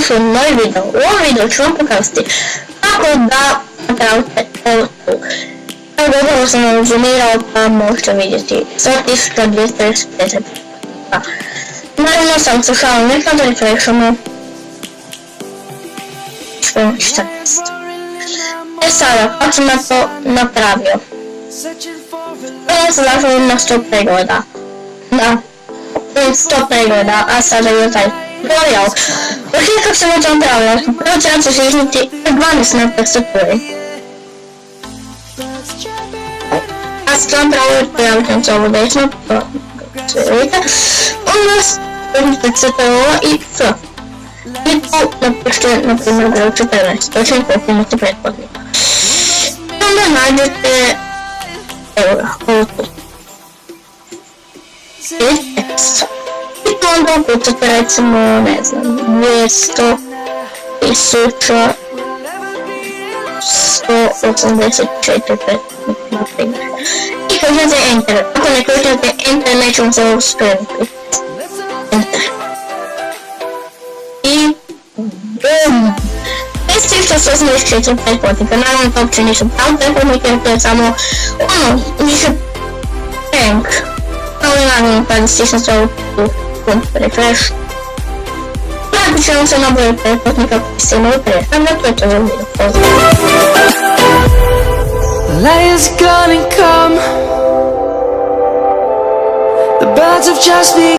dobrodošli u novi video. U ovom videu ću vam pokazati kako da napravite ovo tu. Evo dobro sam vam zoomirao pa možete vidjeti 100.250. Naravno sam slušao nekada da refreshamo 14. Sada, kako sam na to napravio? Ovo sam našao na 100 pregleda. Na 100 pregleda, a sada je taj tutorial. Ok, kako sam to napravio? Prvo ću se izniti 12 na teksturi. A sam napravio pojaviti se ovo desno, vidite. Onda stavite ovo i sve. I tu napišite, na primjer, broj 14, to će mi koliko imate prethodnika. Onda nađete, evo ga, ovo tu. I tekst. I tu onda ukucate recimo, ne znam, 200 000 184 na primjer. I kliknete Enter. Ako ne kliknete Enter, neće vam se ovo spremiti. Enter. I BUM! 5384 pretplatnika. Naravno to uopće nisu pravi pretplatnike, jer to je samo više tank. Ali naravno kada stisnete ovu refresh. Vratit ću vam se na broj pretplatnika koji ste imali prije. To je to za video. The lion's gonna come. The birds have just begun.